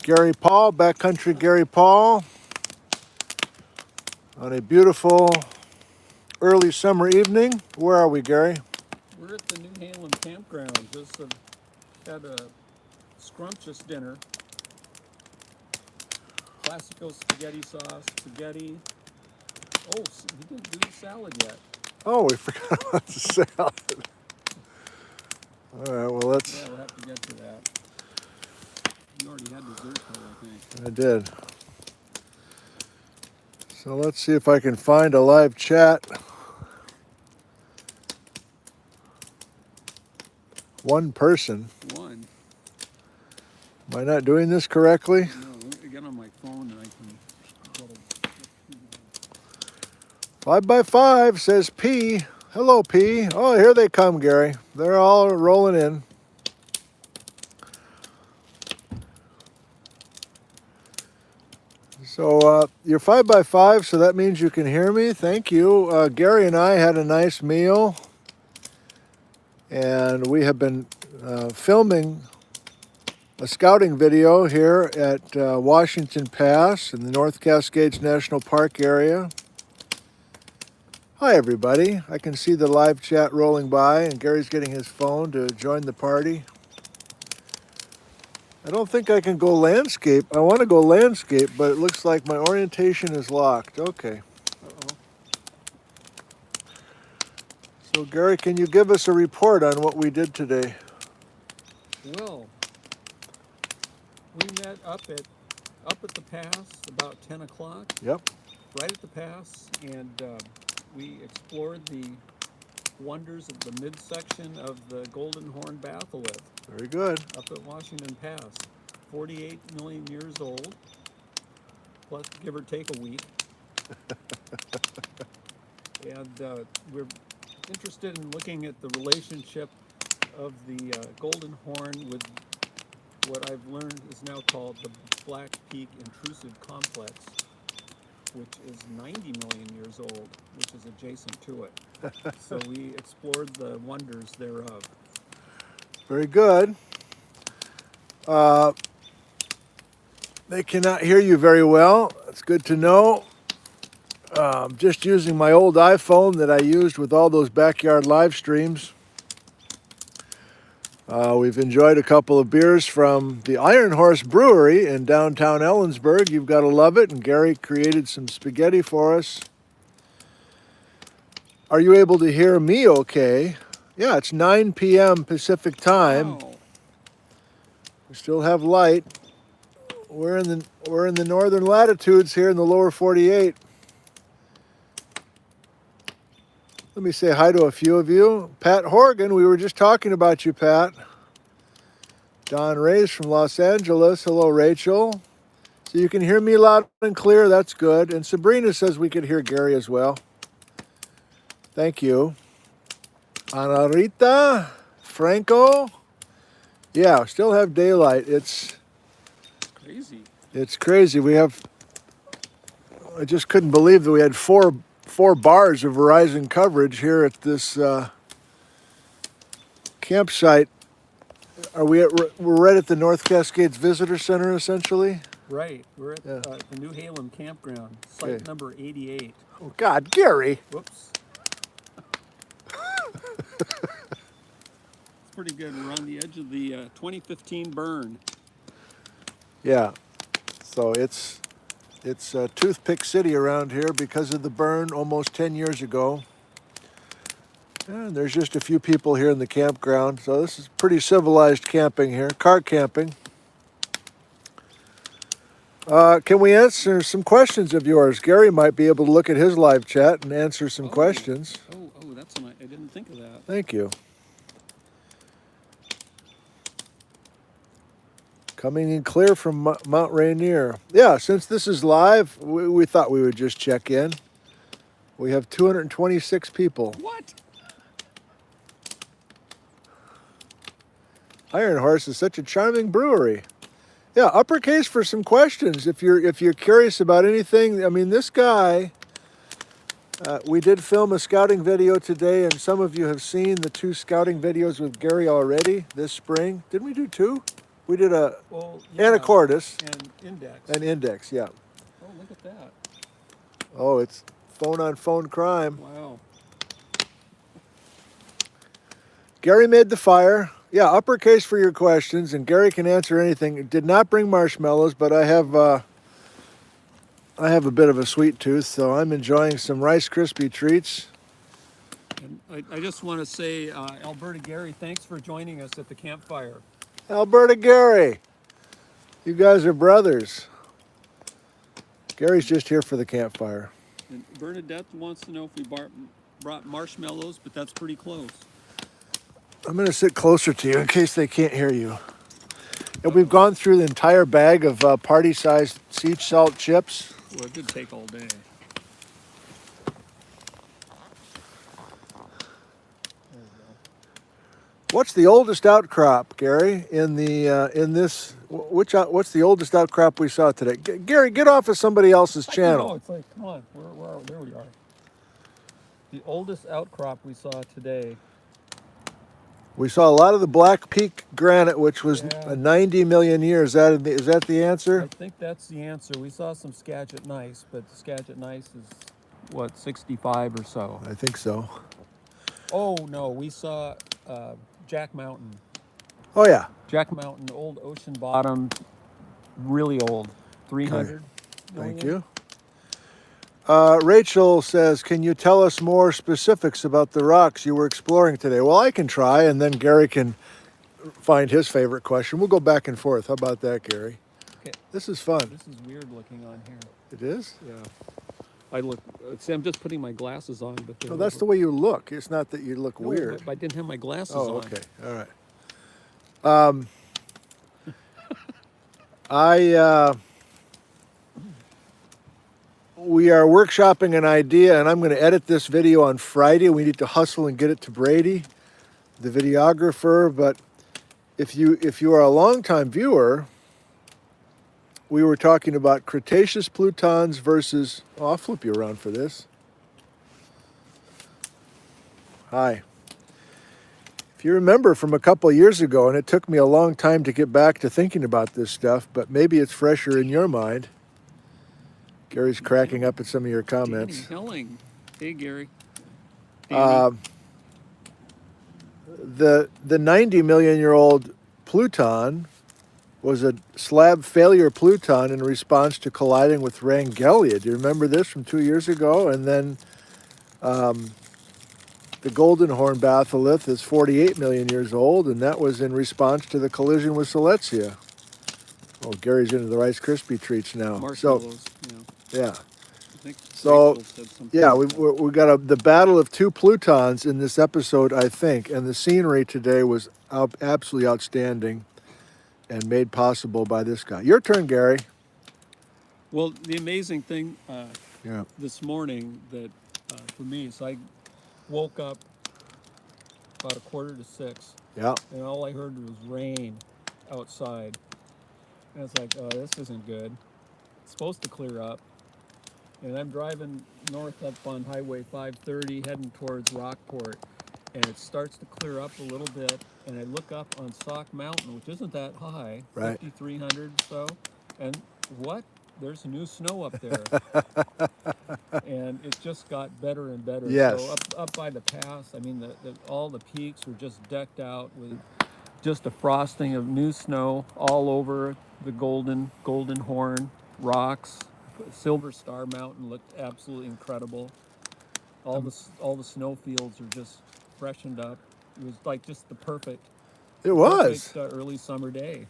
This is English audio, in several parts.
Gary Paull, Backcountry Gary Paull, on a beautiful early summer evening. Where are we, Gary? We're at the Newhalem Campground. Just had a scrumptious dinner. Classical spaghetti sauce, spaghetti. Oh, we didn't do the salad yet. Oh, we forgot about the salad. All right, well, let's... Yeah, we'll have to get to that. You already had dessert though, I think. I did. So let's see if I can find a live chat. One person. One. Am I not doing this correctly? No, let me get on my phone and I can get a... 5x5 says P. Hello, P. Oh, here they come, Gary. They're all rolling in. So you're 5x5, so that means you can hear me. Thank you. Gary and I had a nice meal, and we have been filming a scouting video here at Washington Pass in the North Cascades National Park area. Hi, everybody. I can see the live chat rolling by, and Gary's getting his phone to join the party. I don't think I can go landscape. I want to go landscape, but it looks like my orientation is locked. Okay. Uh-oh. So, Gary, can you give us a report on what we did today? Well, we met up at the pass about 10 o'clock. Yep. Right at the pass, and we explored the wonders of the midsection of the Golden Horn batholith. Very good. Up at Washington Pass, 48 million years old, plus give or take a week. And we're interested in looking at the relationship of the Golden Horn with what I've learned is now called the Black Peak Intrusive Complex, which is 90 million years old, which is adjacent to it. So we explored the wonders thereof. Very good. They cannot hear you very well. That's good to know. Just using my old iPhone that I used with all those backyard live streams. We've enjoyed a couple of beers from the Iron Horse Brewery in downtown Ellensburg. You've got to love it. And Gary created some spaghetti for us. Are you able to hear me okay? Yeah, it's 9 p.m. Pacific time. Wow. We still have light. We're in the northern latitudes here in the lower 48. Let me say hi to a few of you. Pat Horgan, we were just talking about you, Pat. Don Reyes from Los Angeles. Hello, Rachel. So you can hear me loud and clear. That's good. And Sabrina says we could hear Gary as well. Thank you. Ana Rita, Franco. Yeah, still have daylight. It's Crazy. It's crazy. I just couldn't believe that we had four bars of Verizon coverage here at this campsite. We're right at the North Cascades Visitor Center, essentially? Right. We're at the Newhalem Campground, site number 88. Oh, God, Gary. Whoops. It's pretty good. We're on the edge of the 2015 burn. Yeah. So it's Toothpick City around here because of the burn almost 10 years ago. And there's just a few people here in the campground. So this is pretty civilized camping here, car camping. Can we answer some questions of yours? Gary might be able to look at his live chat and answer some questions. Oh, I didn't think of that. Thank you. Coming in clear from Mount Rainier. Yeah, since this is live, we thought we would just check in. We have 226 people. What? Iron Horse is such a charming brewery. Yeah, uppercase for some questions. If you're curious about anything, I mean, this guy, we did film a scouting video today, and some of you have seen the 2 scouting videos with Gary already this spring. Didn't we do 2? We did a Well, yeah. anacortes And index. and index, yeah. Oh, look at that. Oh, it's phone-on-phone crime. Wow. Gary made the fire. Yeah, uppercase for your questions, and Gary can answer anything. Did not bring marshmallows, but I have a bit of a sweet tooth, so I'm enjoying some Rice Krispie treats. And I just want to say, Alberta Gary, thanks for joining us at the campfire. Alberta Gary, you guys are brothers. Gary's just here for the campfire. And Bernadette wants to know if we brought marshmallows, but that's pretty close. I'm going to sit closer to you in case they can't hear you. And we've gone through the entire bag of party-sized sea salt chips. Well, it did take all day. What's the oldest outcrop, Gary? What's the oldest outcrop we saw today? Gary, get off of somebody else's channel. No, it's like, come on, there we are. The oldest outcrop we saw today. We saw a lot of the Black Peak granite, which was 90 million years. Is that the answer? I think that's the answer. We saw some Skagit gneiss, but the Skagit gneiss is, what, 65 or so? I think so. Oh, no, we saw Jack Mountain. Oh, yeah. Jack Mountain, old ocean bottom, really old, 300 million. Thank you. Rachel says, can you tell us more specifics about the rocks you were exploring today? Well, I can try, and then Gary can find his favorite question. We'll go back and forth. How about that, Gary? Okay. This is fun. This is weird looking on here. It is? Yeah. See, I'm just putting my glasses on, but No, that's the way you look. It's not that you look weird. I didn't have my glasses Oh, on. okay. All right. We are workshopping an idea, and I'm going to edit this video on Friday. We need to hustle and get it to Brady, the videographer. But if you are a longtime viewer, we were talking about Cretaceous plutons versus... Oh, I'll flip you around for this. Hi. If you remember from a couple of years ago, and it took me a long time to get back to thinking about this stuff, but maybe it's fresher in your mind. Gary's cracking up at some of your comments. Danny Helling. Hey, Gary. The 90 million year old Pluton was a slab failure Pluton in response to colliding with Wrangellia. Do you remember this from 2 years ago? And then the Golden Horn batholith is 48 million years old, and that was in response to the collision with Silesia. Oh, Gary's into the Rice Krispie treats now. Marshmallows, yeah. I think So, Rachel said something yeah, like that. we got the battle of two Plutons in this episode, I think, and the scenery today was absolutely outstanding and made possible by this guy. Your turn, Gary. Well, the amazing thing Yeah. this morning that for me, so I woke up about 5:45, Yeah. and all I heard was rain outside. And it's like, oh, this isn't good. It's supposed to clear up. And I'm driving north up on Highway 530, heading towards Rockport, and it starts to clear up a little bit. And I look up on Sauk Mountain, which isn't that high, Right. 5,300 or so, and what? There's new snow up there. And it just got better and better. Yes. So up by the pass, I mean, all the peaks were just decked out with just a frosting of new snow all over the Golden Horn rocks. Silver Star Mountain looked absolutely incredible. All the snow fields are just freshened up. It was like just the perfect. It was. Early summer day.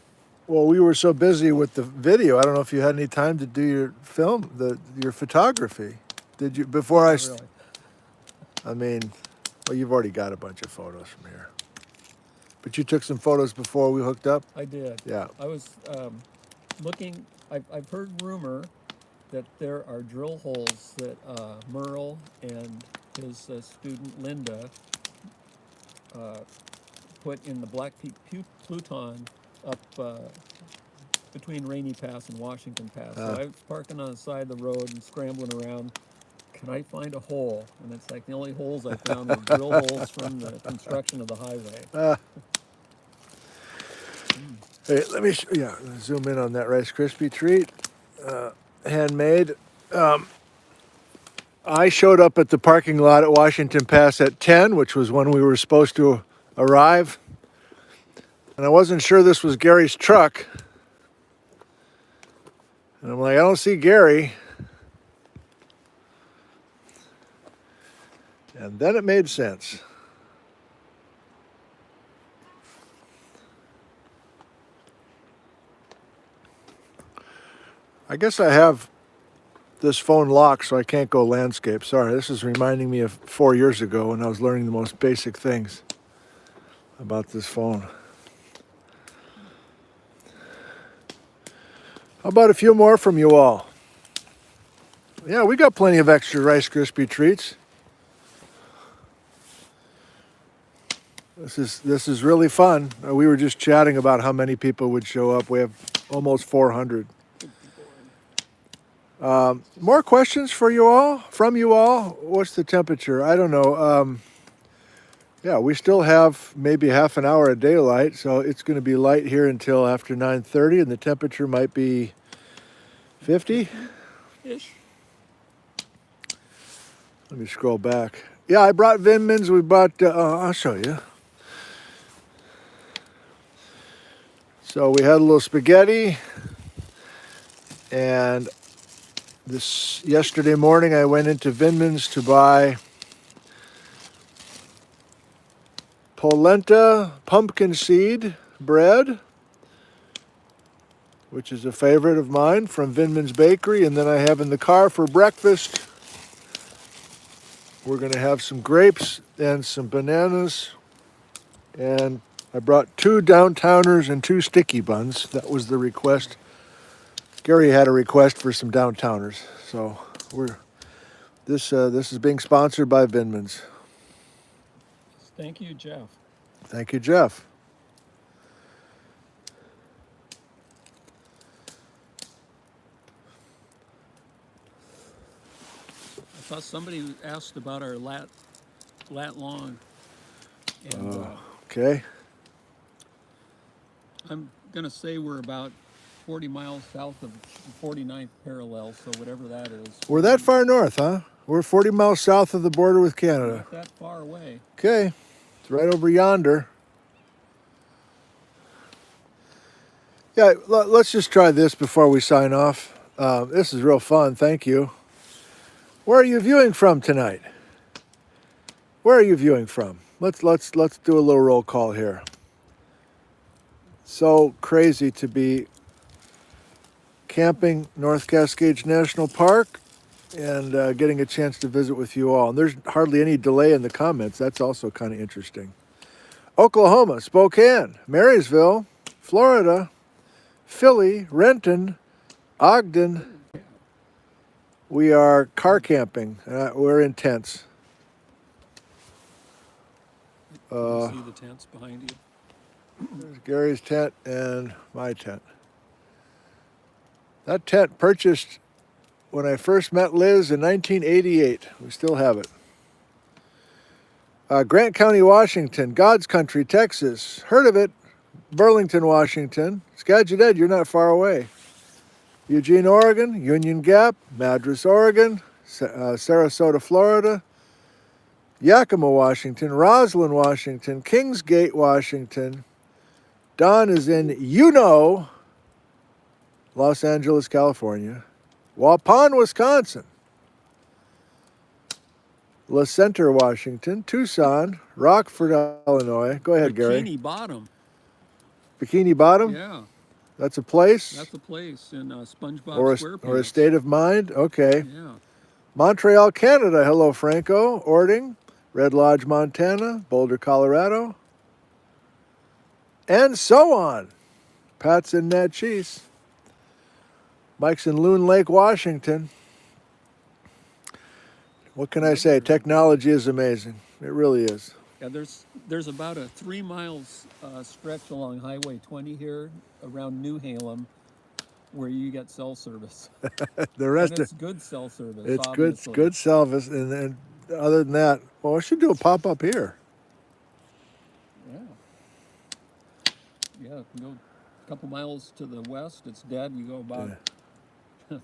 Well, we were so busy with the video. I don't know if you had any time to do your film, your photography. Did you before I? Really. I mean, well, you've already got a bunch of photos from here. But you took some photos before we hooked up? I did. Yeah. I was looking. I've heard rumor that there are drill holes that Merle and his student Linda put in the Black Peak Pluton up between Rainy Pass and Washington Pass. So I was parking on the side of the road and scrambling around. Can I find a hole? And it's like the only holes I found were drill holes from the construction of the highway. Hey, let me zoom in on that Rice Krispie treat, handmade. I showed up at the parking lot at Washington Pass at 10, which was when we were supposed to arrive, and I wasn't sure this was Gary's truck. And I'm like, I don't see Gary. And then it made sense. I guess I have this phone locked, so I can't go landscape. Sorry, this is reminding me of 4 years ago when I was learning the most basic things about this phone. How about a few more from you all? Yeah, we got plenty of extra Rice Krispie treats. This is really fun. We were just chatting about how many people would show up. We have almost 400. More questions for you all? From you all? What's the temperature? I don't know. Yeah, we still have maybe half an hour of daylight, so it's going to be light here until after 9:30, and the temperature might be 50-ish. Let me scroll back. Yeah, I brought Vinmans. We bought, I'll show you. So we had a little spaghetti, and yesterday morning I went into Vinmans to buy polenta pumpkin seed bread, which is a favorite of mine from Vinman's Bakery. And then I have in the car for breakfast, we're going to have some grapes and some bananas. And I brought 2 downtowners and 2 sticky buns. That was the request. Gary had a request for some downtowners. So this is being sponsored by Vinman's. Thank you, Jeff. Thank you, Jeff. I thought somebody asked about our lat long. And Okay. I'm going to say we're about 40 miles south of the 49th parallel, so whatever that is. We're that far north, huh? We're 40 miles south of the border with Canada. Not that far away. Okay. It's right over yonder. Yeah, let's just try this before we sign off. This is real fun. Thank you. Where are you viewing from tonight? Where are you viewing from? Let's do a little roll call here. So crazy to be camping North Cascades National Park and getting a chance to visit with you all. And there's hardly any delay in the comments. That's also kind of interesting. Oklahoma, Spokane, Marysville, Florida, Philly, Renton, Ogden. We are car camping. We're in tents. You see the tents behind you? There's Gary's tent and my tent. That tent purchased when I first met Liz in 1988. We still have it. Grant County, Washington, God's Country, Texas. Heard of it? Burlington, Washington. Skagit, you're not far away. Eugene, Oregon, Union Gap, Madras, Oregon, Sarasota, Florida, Yakima, Washington, Roslyn, Washington, Kingsgate, Washington. Don is in Los Angeles, California. Waupun, Wisconsin. La Center, Washington, Tucson, Rockford, Illinois. Go ahead, Gary. Bikini Bottom. Bikini Bottom? Yeah. That's a place? That's a place in SpongeBob SquarePants. Or a state of mind? Okay. Yeah. Montreal, Canada. Hello, Franco. Ording. Red Lodge, Montana. Boulder, Colorado. And so on. Pat's in Natchez. Mike's in Loon Lake, Washington. What can I say? Technology is amazing. It really is. Yeah, there's about a 3 miles stretch along Highway 20 here around Newhalem where you get cell service. The rest and it's good cell service. It's obviously. good service, and then other than that, well, I should do a pop up here. Yeah. Yeah, go couple miles to the west, it's dead. You go about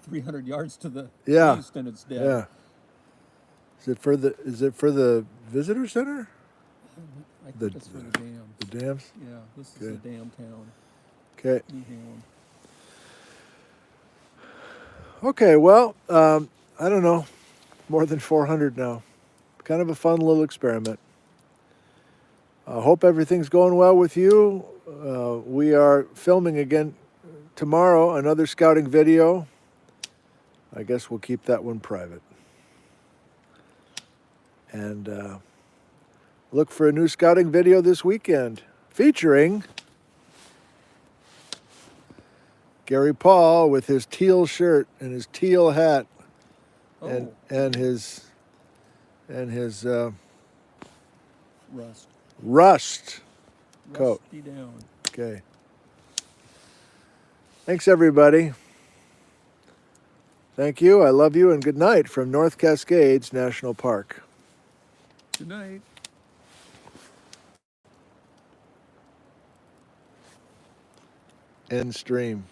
300 yards to the Yeah. east, and it's dead. Yeah. Is it for the visitor center? I think it's for the dam. The dams? Yeah, this is the dam town. Okay. Newhalem. Okay, well, I don't know. More than 400 now. Kind of a fun little experiment. I hope everything's going well with you. We are filming again tomorrow, another scouting video. I guess we'll keep that one private. And look for a new scouting video this weekend featuring Gary Paull with his teal shirt and his teal hat and his rust coat. Rusty down. Okay. Thanks, everybody. Thank you. I love you, and good night from North Cascades National Park. Good night. End stream.